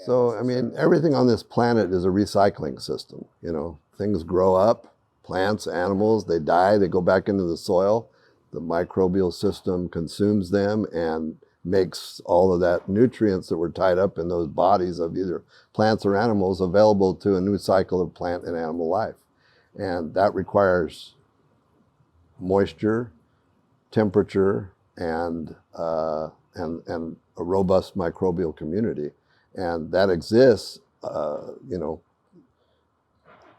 So, I mean, everything on this planet is a recycling system. You know, things grow up, plants, animals, they die, they go back into the soil. The microbial system consumes them and makes all of that nutrients that were tied up in those bodies of either plants or animals available to a new cycle of plant and animal life. And that requires moisture, temperature, and a robust microbial community. And that exists, you know,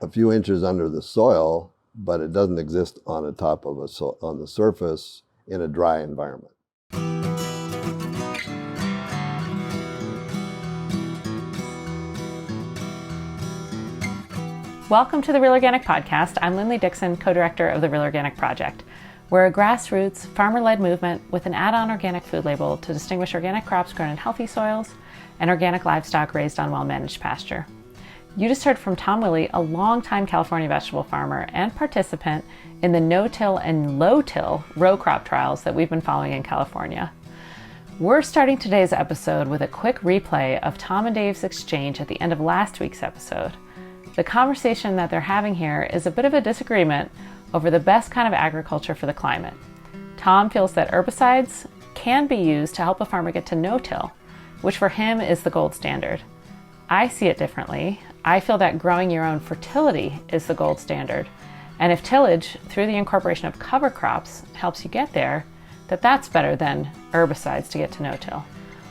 a few inches under the soil, but it doesn't exist on the top of on the surface in a dry environment. Welcome to the Real Organic Podcast. I'm Linley Dixon, co-director of the Real Organic Project. We're a grassroots, farmer-led movement with an add-on organic food label to distinguish organic crops grown in healthy soils and organic livestock raised on well-managed pasture. You just heard from Tom Willey, a longtime California vegetable farmer and participant in the no-till and low-till row crop trials that we've been following in California. We're starting today's episode with a quick replay of Tom and Dave's exchange at the end of last week's episode. The conversation that they're having here is a bit of a disagreement over the best kind of agriculture for the climate. Tom feels that herbicides can be used to help a farmer get to no-till, which for him is the gold standard. I see it differently. I feel that growing your own fertility is the gold standard. And if tillage, through the incorporation of cover crops, helps you get there, that's better than herbicides to get to no-till.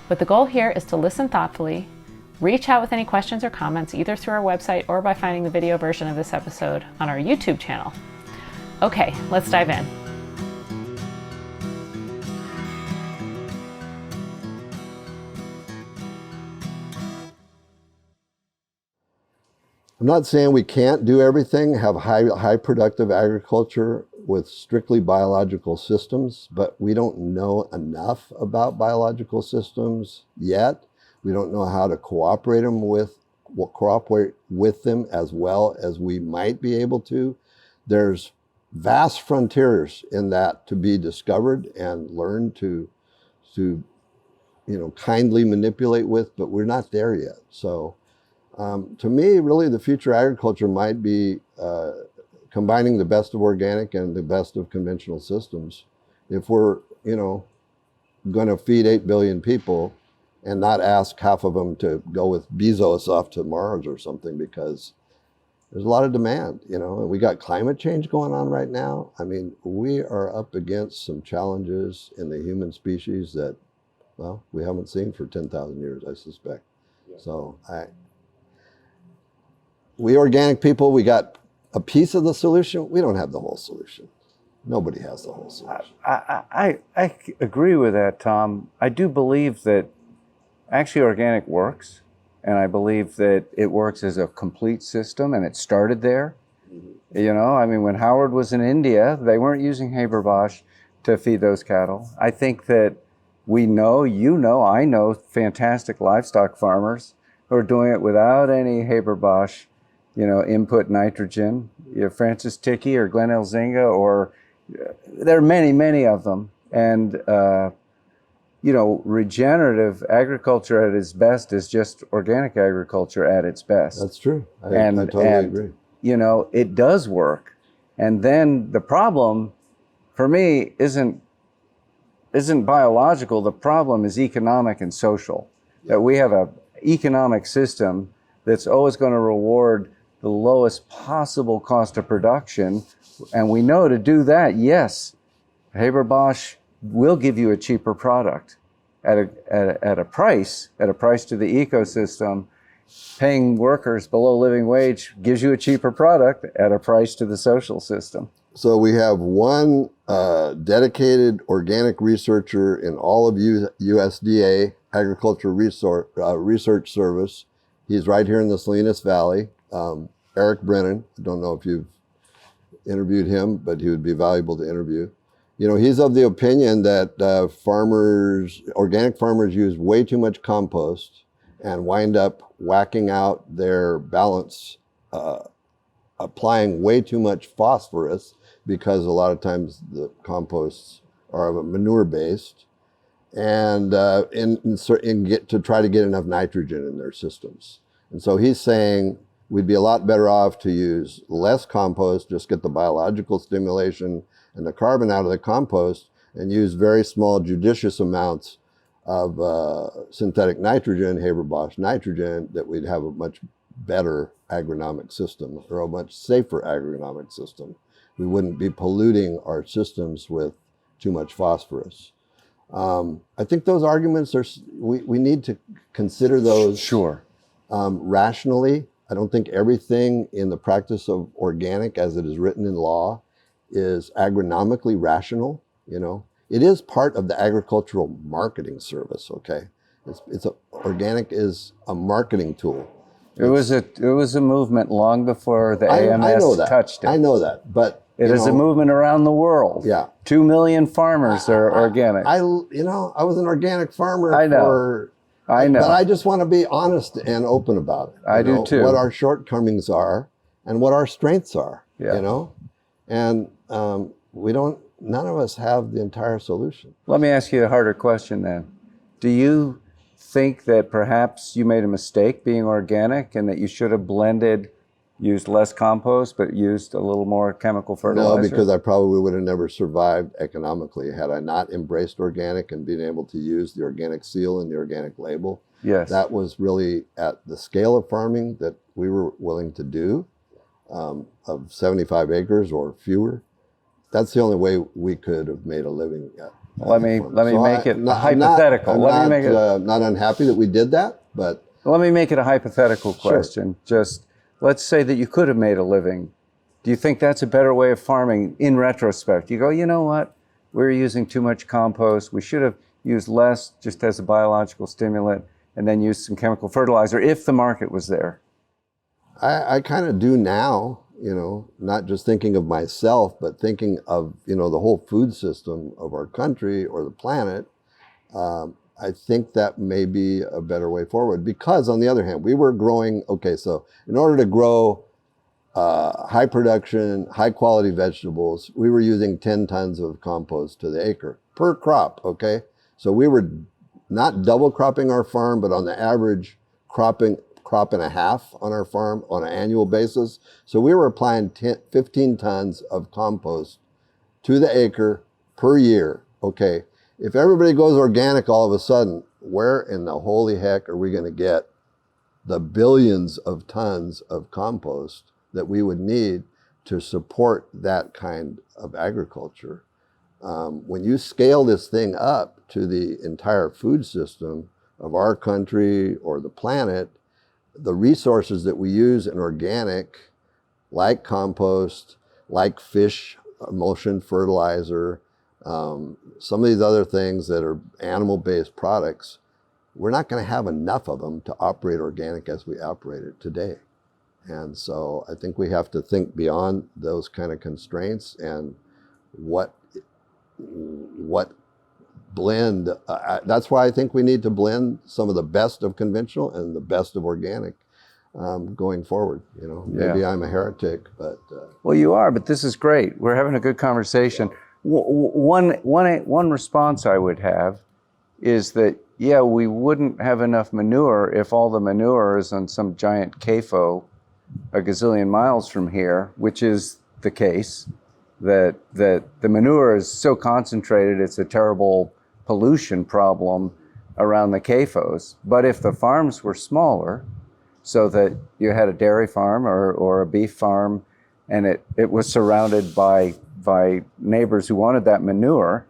But the goal here is to listen thoughtfully, reach out with any questions or comments either through our website or by finding the video version of this episode on our YouTube channel. Okay, let's dive in. I'm not saying we can't do everything, have high productive agriculture with strictly biological systems, but we don't know enough about biological systems yet. We don't know how to cooperate with them as well as we might be able to. There's vast frontiers in that to be discovered and learned to kindly manipulate with, but we're not there yet. So to me, really, the future agriculture might be combining the best of organic and the best of conventional systems. If we're, going to feed 8 billion people and not ask half of them to go with Bezos off to Mars or something, because there's a lot of demand, and we got climate change going on right now. I mean, we are up against some challenges in the human species that, well, we haven't seen for 10,000 years, I suspect. Yeah. So we organic people, we got a piece of the solution. We don't have the whole solution. Nobody has the whole solution. I agree with that, Tom. I do believe that actually organic works, and I believe that it works as a complete system, and it started there. Mm-hmm. When Howard was in India, they weren't using Haber Bosch to feed those cattle. I think that we know, I know fantastic livestock farmers who are doing it without any Haber Bosch input nitrogen, Francis Tickey or Glenn Elzinga, or there are many, many of them. And, regenerative agriculture at its best is just organic agriculture at its best. That's true. I totally agree. It does work. And then the problem for me isn't biological. The problem is economic and social. Yeah. That we have an economic system that's always going to reward the lowest possible cost of production. And we know to do that, yes, Haber Bosch will give you a cheaper product at a price to the ecosystem. Paying workers below living wage gives you a cheaper product at a price to the social system. So we have one dedicated organic researcher in all of USDA Agriculture Research Service. He's right here in the Salinas Valley. Eric Brennan, I don't know if you've interviewed him, but he would be valuable to interview. He's of the opinion that organic farmers use way too much compost and wind up whacking out their balance, applying way too much phosphorus, because a lot of times the composts are manure based. and to try to get enough nitrogen in their systems. And so he's saying we'd be a lot better off to use less compost, just get the biological stimulation and the carbon out of the compost, and use very small judicious amounts of synthetic nitrogen, Haber-Bosch nitrogen, that we'd have a much better agronomic system, or a much safer agronomic system. We wouldn't be polluting our systems with too much phosphorus. I think those arguments we need to consider those Sure. Rationally. I don't think everything in the practice of organic as it is written in law is agronomically rational. It is part of the agricultural marketing service. Okay, organic is a marketing tool. It was a movement long before the AMS I know that. touched it. I know that, but it is a movement around the world. Yeah, 2 million farmers are organic. I was an organic farmer. I know. But I just want to be honest and open about it. I do too. What our shortcomings are and what our strengths are. Yeah. And none of us have the entire solution. Let me ask you a harder question then. Do you think that perhaps you made a mistake being organic and that you should have used less compost, but used a little more chemical fertilizer? No, because I probably would have never survived economically had I not embraced organic and been able to use the organic seal and the organic label. Yes. That was really at the scale of farming that we were willing to do, of 75 acres or fewer. That's the only way we could have made a living at. Let me make it hypothetical. I'm not unhappy that we did that, but let me make it a hypothetical question. Sure. Just let's say that you could have made a living. Do you think that's a better way of farming in retrospect? You go, you know what? We're using too much compost. We should have used less just as a biological stimulant and then used some chemical fertilizer if the market was there. I kind of do now, not just thinking of myself, but thinking of, the whole food system of our country or the planet. I think that may be a better way forward, because on the other hand, we were growing, so in order to grow high production, high quality vegetables, we were using 10 tons of compost to the acre per crop, okay? So we were not double cropping our farm, but on the average crop and a half on our farm on an annual basis. So we were applying 15 tons of compost to the acre per year, okay? If everybody goes organic all of a sudden, where in the holy heck are we going to get the billions of tons of compost that we would need to support that kind of agriculture? When you scale this thing up to the entire food system of our country or the planet, the resources that we use in organic, like compost, like fish emulsion fertilizer, some of these other things that are animal-based products, we're not going to have enough of them to operate organic as we operate it today. And so I think we have to think beyond those kind of constraints and what blend. That's why I think we need to blend some of the best of conventional and the best of organic going forward. Maybe I'm a heretic, but well, you are. But this is great. We're having a good conversation. One response I would have is that we wouldn't have enough manure if all the manure is on some giant CAFO a gazillion miles from here, which is the case. That the manure is so concentrated, it's a terrible pollution problem around the CAFOs. But if the farms were smaller, so that you had a dairy farm or a beef farm, and it was surrounded by neighbors who wanted that manure,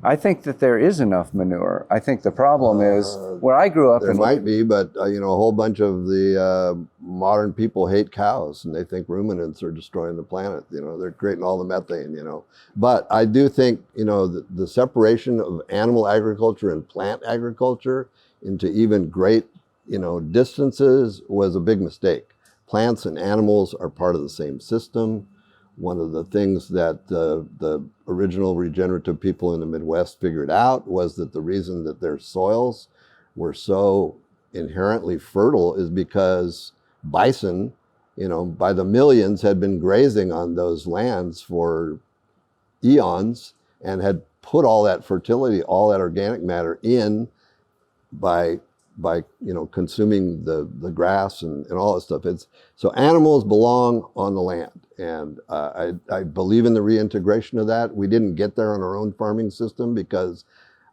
I think that there is enough manure. I think the problem is where I grew up. There might be, but a whole bunch of the modern people hate cows, and they think ruminants are destroying the planet. They're creating all the methane. But I do think the separation of animal agriculture and plant agriculture into even great distances was a big mistake. Plants and animals are part of the same system. One of the things that the original regenerative people in the Midwest figured out was that the reason that their soils were so inherently fertile is because bison, by the millions had been grazing on those lands for eons and had put all that fertility, all that organic matter in by consuming the grass and all that stuff. So animals belong on the land, and I believe in the reintegration of that. We didn't get there on our own farming system because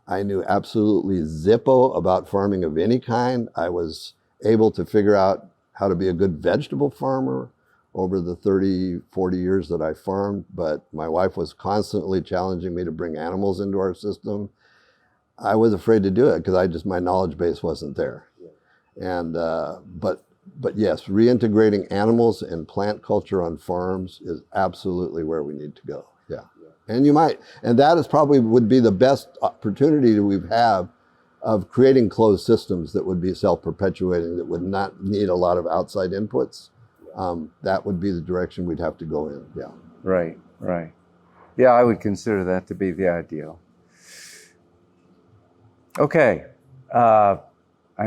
I knew absolutely zippo about farming of any kind. I was able to figure out how to be a good vegetable farmer over the 30, 40 years that I farmed, but my wife was constantly challenging me to bring animals into our system. I was afraid to do it because my knowledge base wasn't there. Yeah. And but yes, reintegrating animals and plant culture on farms is absolutely where we need to go. Yeah. And that is probably would be the best opportunity that we have of creating closed systems that would be self-perpetuating, that would not need a lot of outside inputs. That would be the direction we'd have to go in. Yeah. Right. Yeah, I would consider that to be the ideal. Okay. I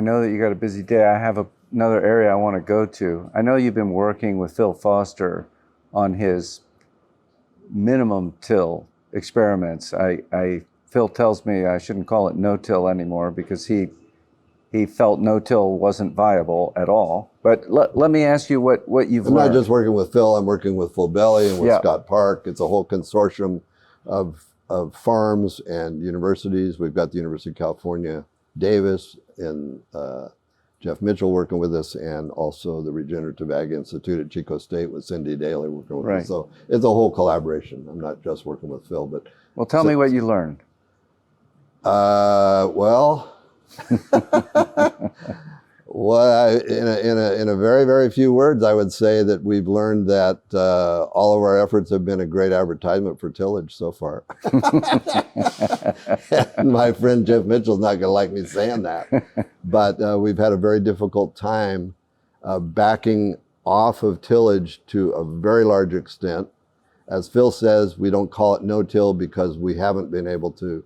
know that you got a busy day. I have another area I want to go to. I know you've been working with Phil Foster on his minimum till experiments. Phil tells me I shouldn't call it no-till anymore because he felt no-till wasn't viable at all. But let me ask you what you've learned. I'm not just working with Phil, I'm working with Full Belly and with Scott Park. It's a whole consortium of farms and universities. We've got the University of California, Davis, and Jeff Mitchell working with us, and also the Regenerative Ag Institute at Chico State with Cindy Daly working with us. So it's a whole collaboration. I'm not just working with Phil, but... Well, tell me what you learned. In a very, very few words, I would say that we've learned that all of our efforts have been a great advertisement for tillage so far. And my friend Jeff Mitchell's not going to like me saying that, but we've had a very difficult time backing off of tillage to a very large extent. As Phil says, we don't call it no-till because we haven't been able to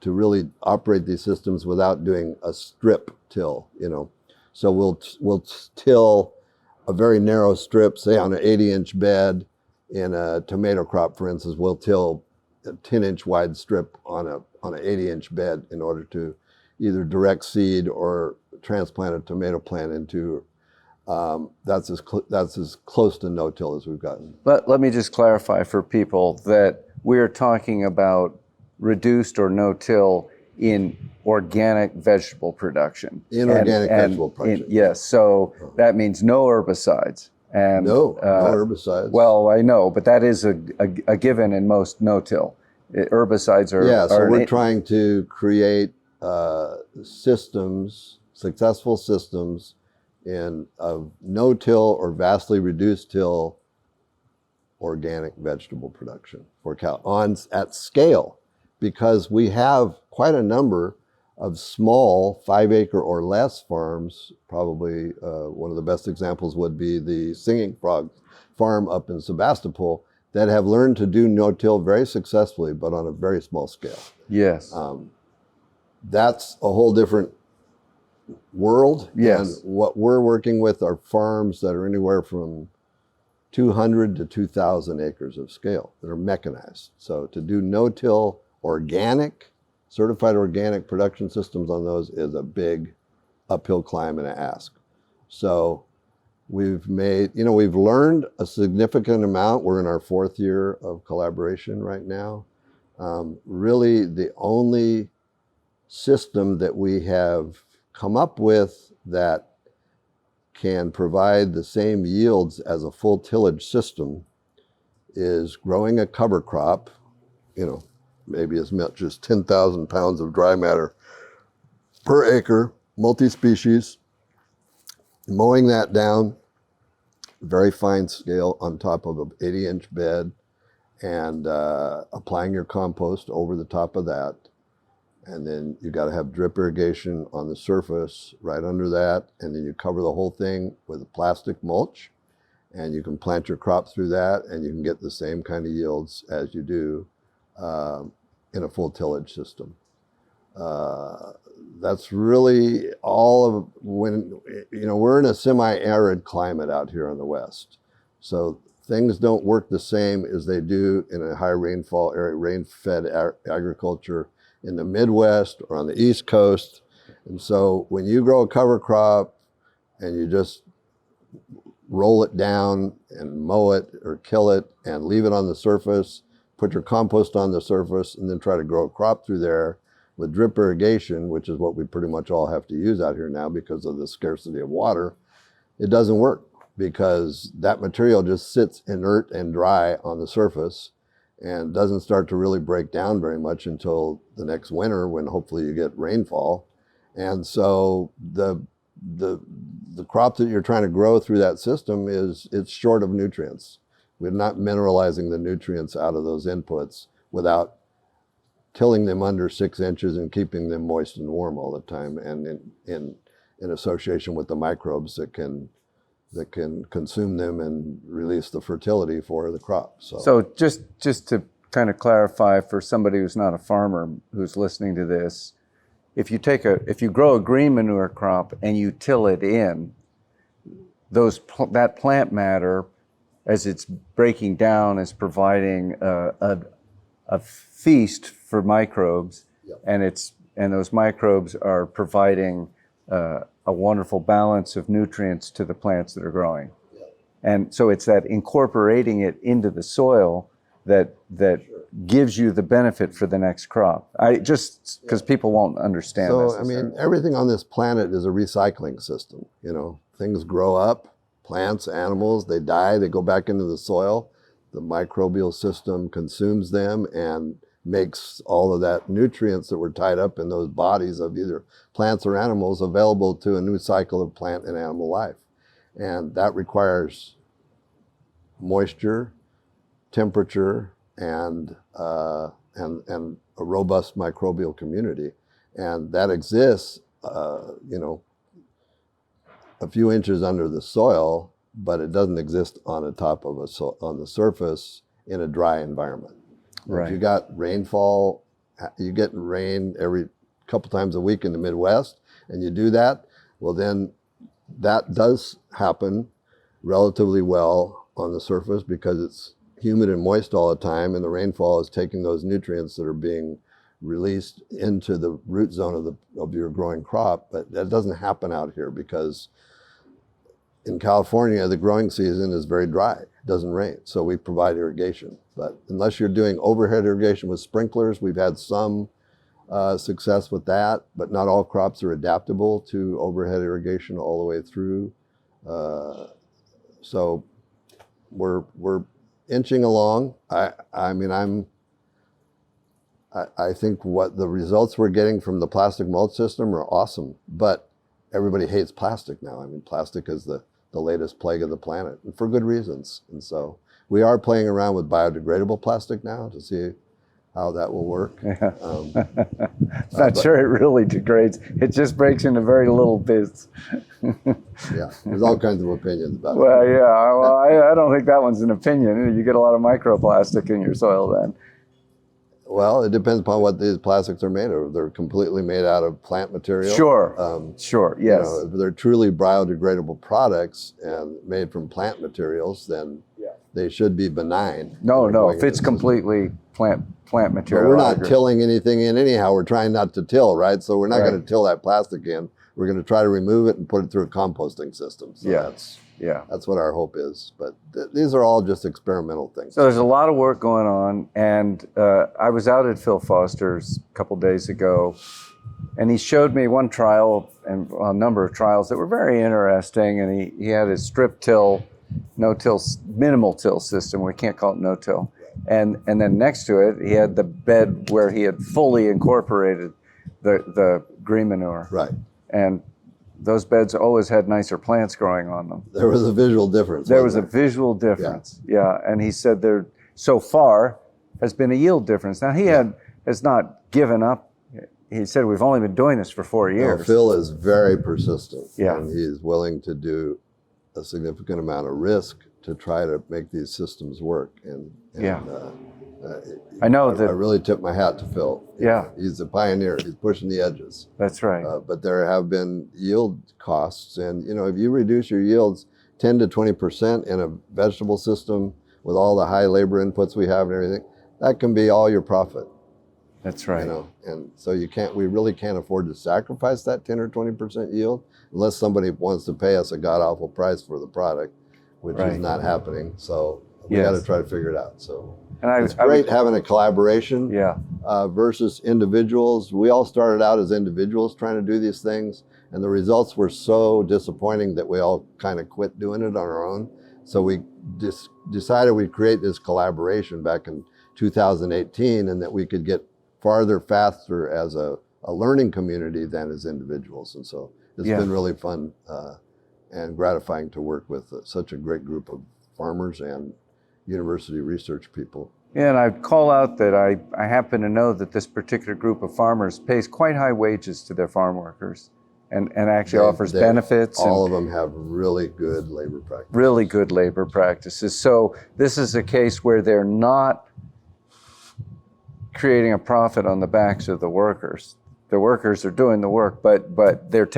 really operate these systems without doing a strip till, So we'll till a very narrow strip, say on an 80-inch bed in a tomato crop, for instance. We'll till a 10-inch wide strip on an 80-inch bed in order to either direct seed or transplant a tomato plant into. That's as close to no-till as we've gotten. Let me just clarify for people that we're talking about reduced or no-till in organic vegetable production. Vegetable production. Yes, so that means no herbicides. And no herbicides. Well, I know, but that is a given in most no-till. Herbicides are... Yeah, so we're trying to create successful systems of no-till or vastly reduced till organic vegetable production for at scale. Because we have quite a number of small 5-acre or less farms. Probably one of the best examples would be the Singing Frog farm up in Sebastopol that have learned to do no-till very successfully, but on a very small scale. Yes. That's a whole different world. Yes. And what we're working with are farms that are anywhere from 200 to 2,000 acres of scale that are mechanized. So to do no-till certified organic production systems on those is a big uphill climb and an ask. So we've learned a significant amount. We're in our 4th year of collaboration right now. Really the only system that we have come up with that can provide the same yields as a full tillage system is growing a cover crop, maybe as much as 10,000 pounds of dry matter per acre, multi-species, mowing that down, very fine scale on top of an 80-inch bed, and applying your compost over the top of that. And then you got to have drip irrigation on the surface right under that, and then you cover the whole thing with a plastic mulch, and you can plant your crop through that, and you can get the same kind of yields as you do in a full tillage system. That's really all of we're in a semi-arid climate out here on the West. So things don't work the same as they do in a high rainfall area, rain-fed agriculture in the Midwest or on the East Coast. And so when you grow a cover crop and you just roll it down and mow it or kill it and leave it on the surface, put your compost on the surface, and then try to grow a crop through there with drip irrigation, which is what we pretty much all have to use out here now because of the scarcity of water, it doesn't work because that material just sits inert and dry on the surface and doesn't start to really break down very much until the next winter when hopefully you get rainfall. And so the crop that you're trying to grow through that system it's short of nutrients. We're not mineralizing the nutrients out of those inputs without tilling them under 6 inches and keeping them moist and warm all the time, and in association with the microbes that can consume them and release the fertility for the crop. So just to kind of clarify for somebody who's not a farmer who's listening to this, if you grow a green manure crop and you till it in, that plant matter, as it's breaking down, is providing a feast for microbes. Yep. and those microbes are providing a wonderful balance of nutrients to the plants that are growing. Yep. And so it's that incorporating it into the soil that gives you the benefit for the next crop. Just because people won't understand. So, I mean, everything on this planet is a recycling system. You know, things grow up, plants, animals, they die, they go back into the soil. The microbial system consumes them and makes all of that nutrients that were tied up in those bodies of either plants or animals available to a new cycle of plant and animal life. And that requires moisture, temperature, and a robust microbial community. And that exists, you know, a few inches under the soil, but it doesn't exist on the top of on the surface in a dry environment. Right. If you got rainfall, you get rain every couple times a week in the Midwest, and you do that, well then that does happen relatively well on the surface because it's humid and moist all the time, and the rainfall is taking those nutrients that are being released into the root zone of your growing crop. But that doesn't happen out here because in California, the growing season is very dry. It doesn't rain, so we provide irrigation. But unless you're doing overhead irrigation with sprinklers, we've had some success with that, but not all crops are adaptable to overhead irrigation all the way through. So we're inching along. I mean, I think what the results we're getting from the plastic mulch system are awesome, but everybody hates plastic now. I mean, plastic is the latest plague of the planet, and for good reasons. And so we are playing around with biodegradable plastic now to see how that will work. Yeah. Not sure it really degrades. It just breaks into very little bits. Yeah, there's all kinds of opinions about Well, it. yeah, well, I don't think that one's an opinion. You get a lot of microplastic in your soil then. Well, it depends upon what these plastics are made of. They're completely made out of plant material. Sure, sure, yes. You know, if they're truly biodegradable products and made from plant materials, then they should be benign. No, if it's completely plant material. But we're not tilling anything in anyhow. We're trying not to till, right? So we're not going to till that plastic in. We're going to try to remove it and put it through a composting system. So that's what our hope is. But these are all just experimental things. So there's a lot of work going on, and I was out at Phil Foster's a couple days ago, and he showed me one trial and a number of trials that were very interesting. And he had his strip till, no-till, minimal till system. We can't call it no-till. And then next to it, he had the bed where he had fully incorporated the green manure. Right. And those beds always had nicer plants growing on them. There was a visual difference. There was a visual difference. Yeah. And he said there so far has been a yield difference. Now he has not given up. He said we've only been doing this for 4 years. Well, Phil is very persistent. Yeah. And he's willing to do a significant amount of risk to try to make these systems work. And I know that I really tip my hat to Phil. Yeah. He's a pioneer. He's pushing the edges. That's right. But there have been yield costs. And, you know, if you reduce your yields, 10 to 20% in a vegetable system with all the high labor inputs we have and everything, that can be all your profit. That's right. You know, and so we really can't afford to sacrifice that 10 or 20% yield unless somebody wants to pay us a god awful price for the product, which is not happening. So we got to try to figure it out. So it's great having a collaboration versus individuals. We all started out as individuals trying to do these things, and the results were so disappointing that we all kind of quit doing it on our own. So we decided we'd create this collaboration back in 2018, and that we could get farther faster as a learning community than as individuals. And so it's been really fun and gratifying to work with such a great group of farmers and university research people. Yeah, and I'd call out that I happen to know that this particular group of farmers pays quite high wages to their farm workers and actually offers benefits. All of them have really good labor practices. Really good labor practices. So this is a case where they're not creating a profit on the backs of the workers. The workers are doing the work, but they're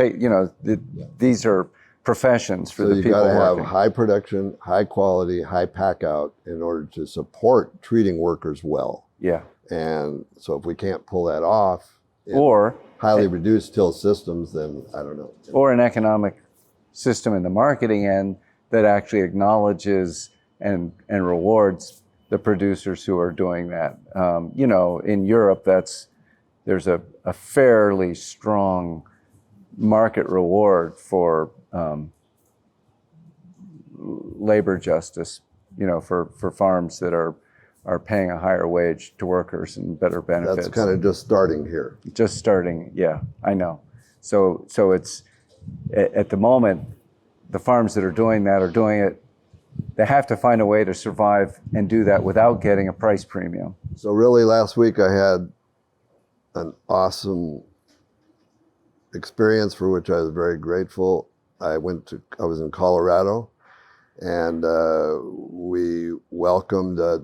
these are professions for the people working. So you got to have high production, high quality, high pack out in order to support treating workers well. Yeah. And so if we can't pull that off, or highly reduced till systems, then I don't know. Or an economic system in the marketing end that actually acknowledges and rewards the producers who are doing that. In Europe, there's a fairly strong market reward for labor justice, for farms that are paying a higher wage to workers and better benefits. That's kind of just starting here. Just starting, yeah, I know. So it's, at the moment, the farms that are doing that are doing it, they have to find a way to survive and do that without getting a price premium. So really last week I had an awesome experience for which I was very grateful. I was in Colorado, and we welcomed a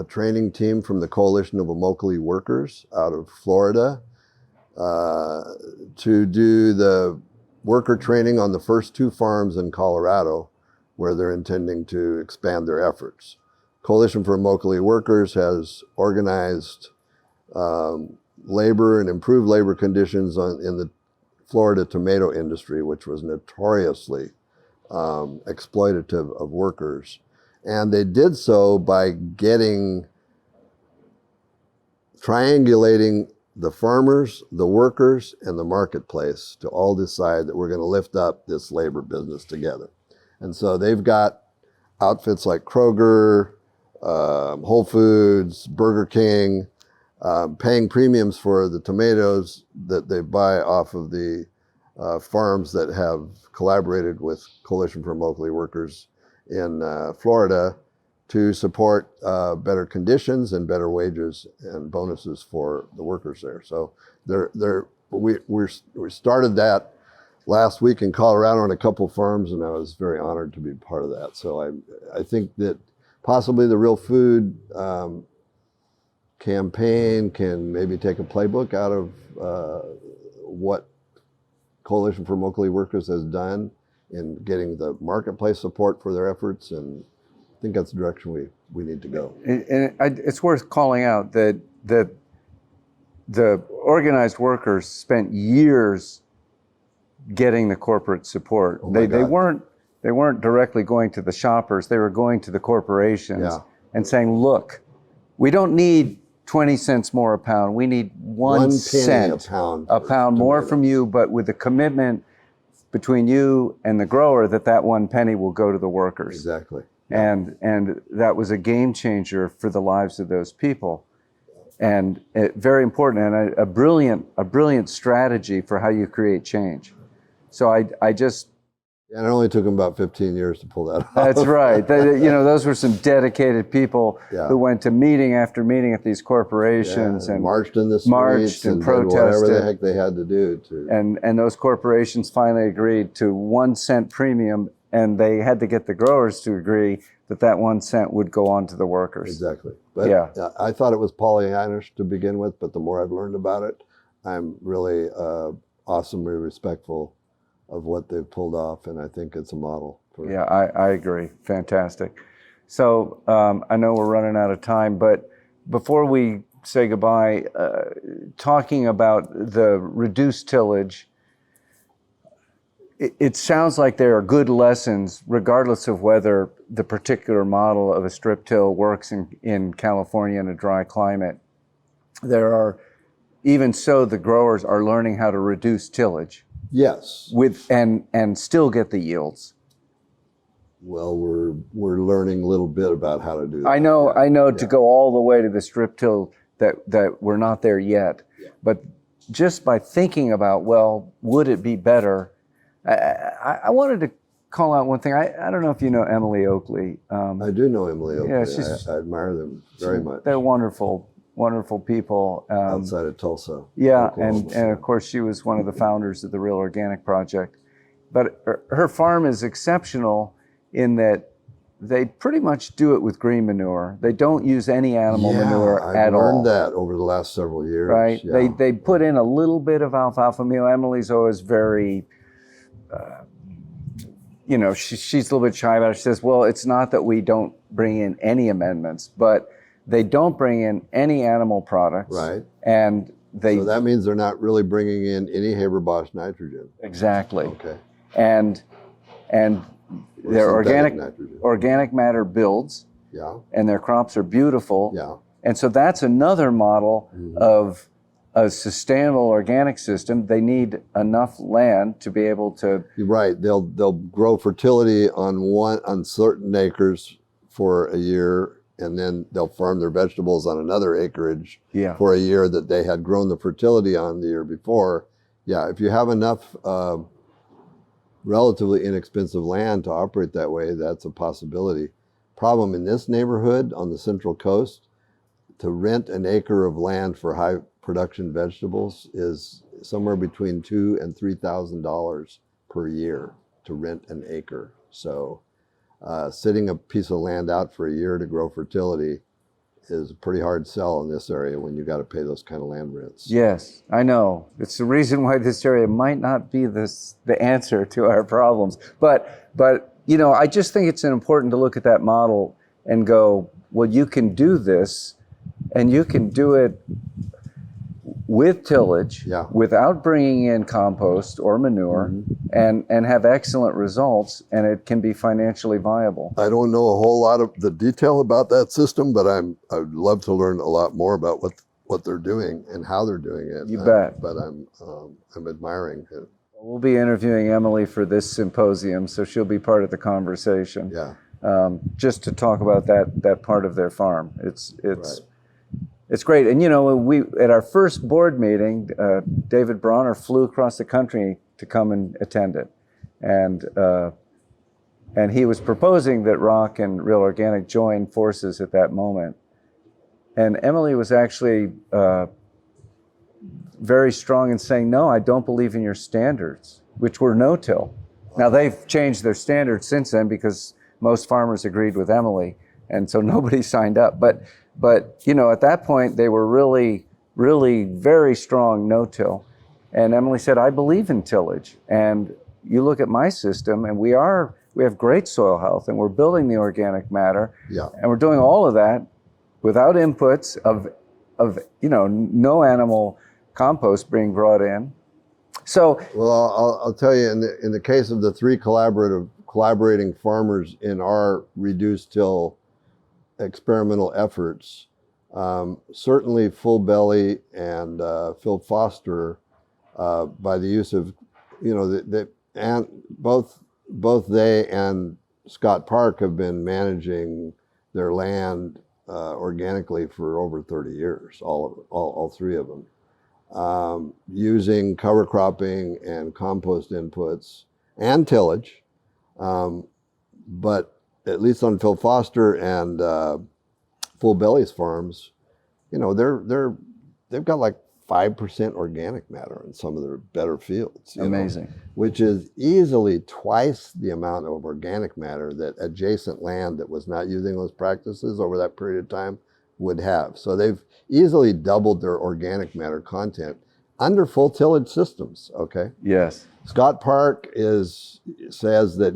training team from the Coalition of Immokalee Workers out of Florida to do the worker training on the first 2 farms in Colorado where they're intending to expand their efforts. Coalition for Immokalee Workers has organized labor and improved labor conditions in the Florida tomato industry, which was notoriously exploitative of workers. And they did so by triangulating the farmers, the workers, and the marketplace to all decide that we're going to lift up this labor business together. And so they've got outfits like Kroger, Whole Foods, Burger King, paying premiums for the tomatoes that they buy off of the farms that have collaborated with Coalition for Immokalee Workers in Florida to support better conditions and better wages and bonuses for the workers there. So we started that last week in Colorado on a couple of farms, and I was very honored to be part of that. So I think that possibly the Real Food campaign can maybe take a playbook out of what Coalition for Immokalee Workers has done in getting the marketplace support for their efforts, and I think that's the direction we need to go. And it's worth calling out that the organized workers spent years getting the corporate support. They weren't directly going to the shoppers. They were going to the corporations and saying, look, we don't need 20 cents more a pound. We need 1 cent a pound more from you, but with the commitment between you and the grower that 1 penny will go to the workers. Exactly. And that was a game changer for the lives of those people. And very important, and a brilliant strategy for how you create change. So I just... And it only took them about 15 years to pull that off. That's right. Those were some dedicated people who went to meeting after meeting at these corporations and marched in the streets and protested, whatever the heck they had to do. And those corporations finally agreed to 1 cent premium, and they had to get the growers to agree that 1 cent would go on to the workers. Exactly. But I thought it was Pollyannish to begin with, but the more I've learned about it, I'm really awesomely respectful of what they've pulled off, and I think it's a model Yeah, I agree. Fantastic. So I know we're running out of time, but before we say goodbye, talking about the reduced tillage, it sounds like there are good lessons, regardless of whether the particular model of a strip till works in California in a dry climate. There are, even so, the growers are learning how to reduce tillage. Yes. And still get the yields. Well, we're learning a little bit about how to do that. I know to go all the way to the strip till that we're not there yet. Yeah. But just by thinking about, well, would it be better? I wanted to call out one thing. I don't know if you know Emily Oakley. I do know Emily Oakley. Yeah, I admire them very much. They're wonderful people. Outside of Tulsa. Yeah, Oklahoma. and of course she was one of the founders of the Real Organic Project. But her farm is exceptional in that they pretty much do it with green manure. They don't use any animal manure at all. I've learned that over the last several years. Right. Yeah. They put in a little bit of alfalfa meal. Emily's always very, she's a little bit shy about it. She says, well, it's not that we don't bring in any amendments, but they don't bring in any animal products. Right. And so that means they're not really bringing in any Haber-Bosch nitrogen. Exactly. Okay. And their organic matter builds. Yeah. And their crops are beautiful. Yeah. And so that's another model of a sustainable organic system. They need enough land to be able to. You're right. They'll grow fertility on certain acres for a year, and then they'll farm their vegetables on another acreage for a year that they had grown the fertility on the year before. Yeah, if you have enough relatively inexpensive land to operate that way, that's a possibility. Problem in this neighborhood on the Central Coast, to rent an acre of land for high production vegetables is somewhere between $2,000 and $3,000 per year to rent an acre. So sitting a piece of land out for a year to grow fertility is a pretty hard sell in this area when you got to pay those kind of land rents. Yes, I know. It's the reason why this area might not be the answer to our problems. But I just think it's important to look at that model and go, well, you can do this, and you can do it with tillage, without bringing in compost or manure, and have excellent results, and it can be financially viable. I don't know a whole lot of the detail about that system, but I'd love to learn a lot more about what they're doing and how they're doing it. You bet. But I'm admiring it. We'll be interviewing Emily for this symposium, so she'll be part of the conversation. Yeah. Just to talk about that part of their farm. It's Right. It's great. And we at our first board meeting, David Bronner flew across the country to come and attend it, and he was proposing that Rock and Real Organic join forces at that moment. And Emily was actually very strong in saying, no, I don't believe in your standards, which were no-till. Now they've changed their standards since then because most farmers agreed with Emily, and so nobody signed up. But at that point, they were really, really very strong no-till. And Emily said, I believe in tillage. And you look at my system, and we have great soil health, and we're building the organic matter. Yeah. And we're doing all of that without inputs of no animal compost being brought in. So, well, I'll tell you, in the case of the three collaborating farmers in our reduced till experimental efforts, certainly Full Belly and Phil Foster, by the use of, and both they and Scott Park have been managing their land organically for over 30 years, all three of them, using cover cropping and compost inputs and tillage, but at least on Phil Foster and Full Belly's farms, they've got like 5% organic matter in some of their better fields. Amazing. Which is easily twice the amount of organic matter that adjacent land that was not using those practices over that period of time would have. So they've easily doubled their organic matter content under full tillage systems. Okay. Yes. Scott Park says that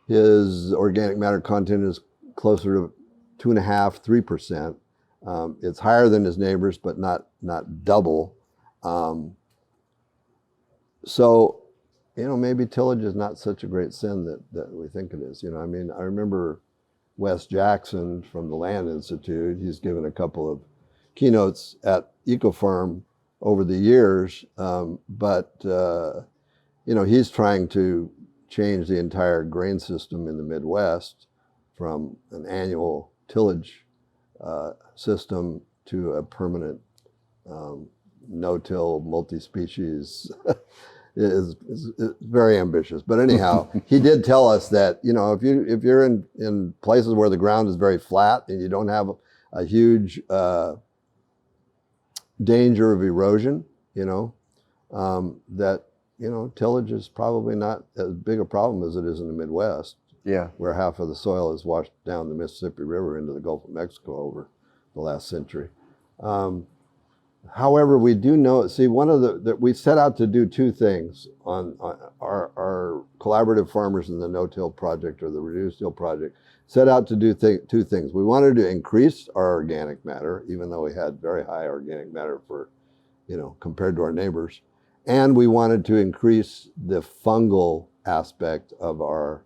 his organic matter content is closer to 2.5%, 3%. It's higher than his neighbors, but not double. So, maybe tillage is not such a great sin that we think it is. I mean, I remember Wes Jackson from the Land Institute. He's given a couple of keynotes at EcoFarm over the years, but he's trying to change the entire grain system in the Midwest from an annual tillage system to a permanent no-till multi-species. is very ambitious. But anyhow, he did tell us that, if you're in places where the ground is very flat and you don't have a huge danger of erosion, that, tillage is probably not as big a problem as it is in the Midwest. Yeah. Where half of the soil is washed down the Mississippi River into the Gulf of Mexico over the last century. However, we do know, we set out to do two things on our collaborative farmers in the no-till project or the reduced till project, set out to do two things. We wanted to increase our organic matter, even though we had very high organic matter compared to our neighbors. And we wanted to increase the fungal aspect of our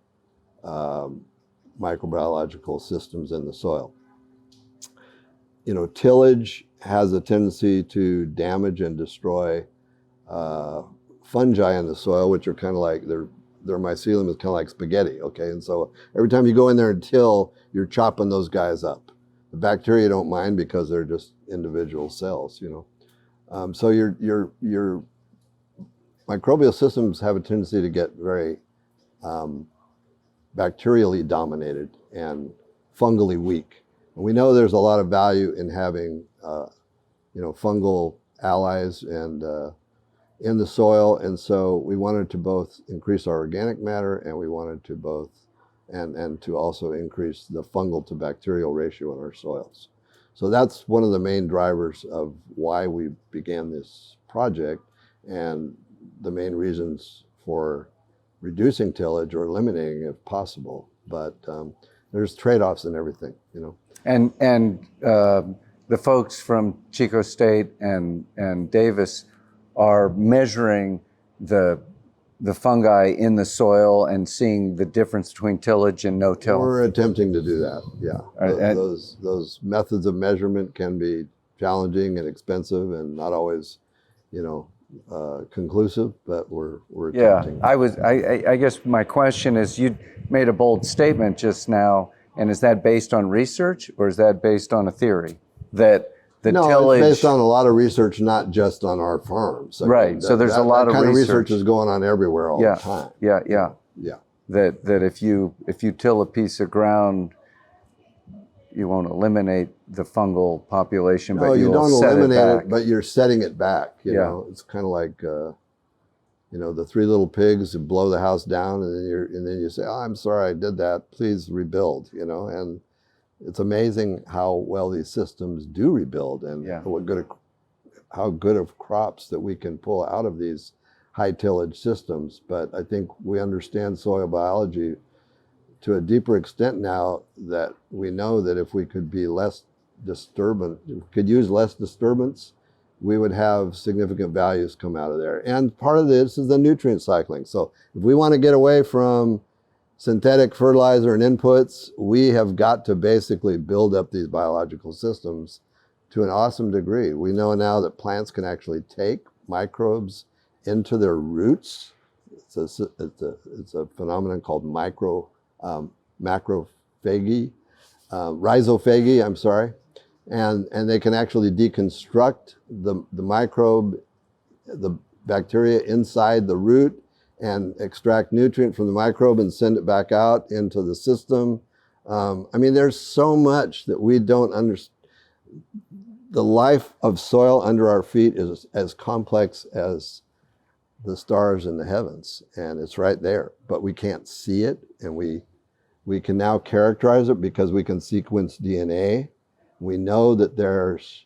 microbiological systems in the soil. Tillage has a tendency to damage and destroy fungi in the soil, which are kind of like, their mycelium is kind of like spaghetti, okay? And so every time you go in there and till, you're chopping those guys up. The bacteria don't mind because they're just individual cells, so your microbial systems have a tendency to get very bacterially dominated and fungally weak. And we know there's a lot of value in having fungal allies and in the soil, and so we wanted to both increase our organic matter, and we wanted to both and to also increase the fungal to bacterial ratio in our soils. So that's one of the main drivers of why we began this project, and the main reasons for reducing tillage or eliminating it if possible. But there's trade-offs in everything, And the folks from Chico State and Davis are measuring the fungi in the soil and seeing the difference between tillage and no-till. We're attempting to do that, yeah. Those methods of measurement can be challenging and expensive and not always, conclusive, but we're attempting. Yeah, I guess my question is, you made a bold statement just now, and is that based on research or is that based on a theory that the tillage? It's based on a lot of research, not just on our farms. Right. So there's a lot of research is going on everywhere all the time. Yeah. That if you till a piece of ground, you won't eliminate the fungal population, but you don't eliminate it, but you're setting it back. You know, it's kind of like the three little pigs who blow the house down, and then you say, "Oh, I'm sorry, I did that. Please rebuild." And it's amazing how well these systems do rebuild, and how good of crops that we can pull out of these high tillage systems. But I think we understand soil biology to a deeper extent now, that we know that if we could be less disturbance, could use less disturbance, we would have significant values come out of there. And part of this is the nutrient cycling. So if we want to get away from synthetic fertilizer and inputs, we have got to basically build up these biological systems to an awesome degree. We know now that plants can actually take microbes into their roots. It's a phenomenon called rhizophagy, I'm sorry. And they can actually deconstruct the microbe, the bacteria inside the root, and extract nutrient from the microbe and send it back out into the system. There's so much that we don't understand. The life of soil under our feet is as complex as the stars in the heavens, and it's right there, but we can't see it, and we can now characterize it because we can sequence DNA. We know that there's,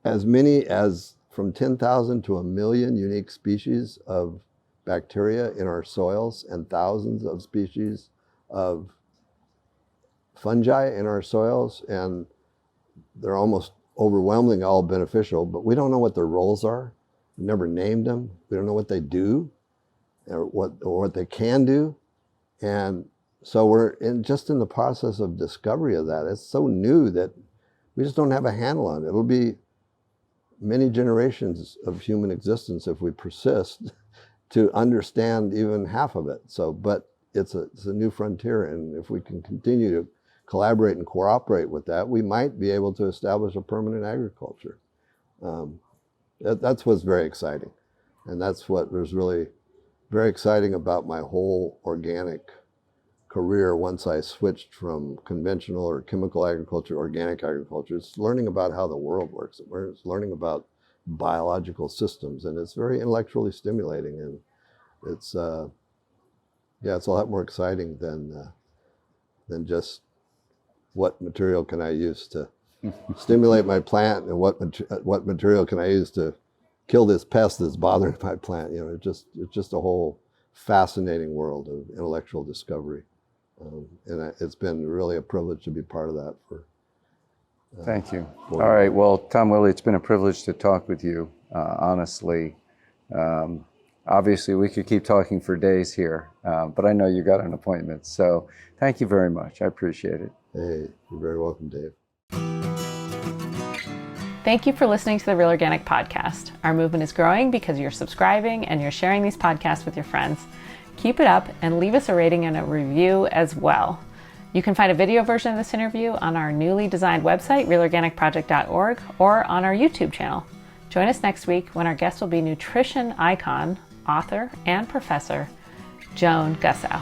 as many as from 10,000 to 1,000,000 unique species of bacteria in our soils and thousands of species of fungi in our soils, and they're almost overwhelmingly all beneficial, but we don't know what their roles are. We never named them. We don't know what they do or what they can do. And so we're just in the process of discovery of that. It's so new that we just don't have a handle on it. It'll be many generations of human existence if we persist to understand even half of it. So, but it's a new frontier, and if we can continue to collaborate and cooperate with that, we might be able to establish a permanent agriculture. That's what's very exciting, and that's what was really very exciting about my whole organic career once I switched from conventional or chemical agriculture to organic agriculture. It's learning about how the world works. It's learning about biological systems, and it's very intellectually stimulating, and it's it's a lot more exciting than just what material can I use to stimulate my plant, and what material can I use to kill this pest that's bothering my plant. You know, it's just a whole fascinating world of intellectual discovery, and it's been really a privilege to be part of that. Thank you. All right. Well, Tom Willey, it's been a privilege to talk with you. Honestly, obviously we could keep talking for days here, but I know you got an appointment. So thank you very much. I appreciate it. Hey, you're very welcome, Dave. Thank you for listening to the Real Organic Podcast. Our movement is growing because you're subscribing and you're sharing these podcasts with your friends. Keep it up and leave us a rating and a review as well. You can find a video version of this interview on our newly designed website, realorganicproject.org, or on our YouTube channel. Join us next week when our guest will be nutrition icon, author, and professor, Joan Gussow.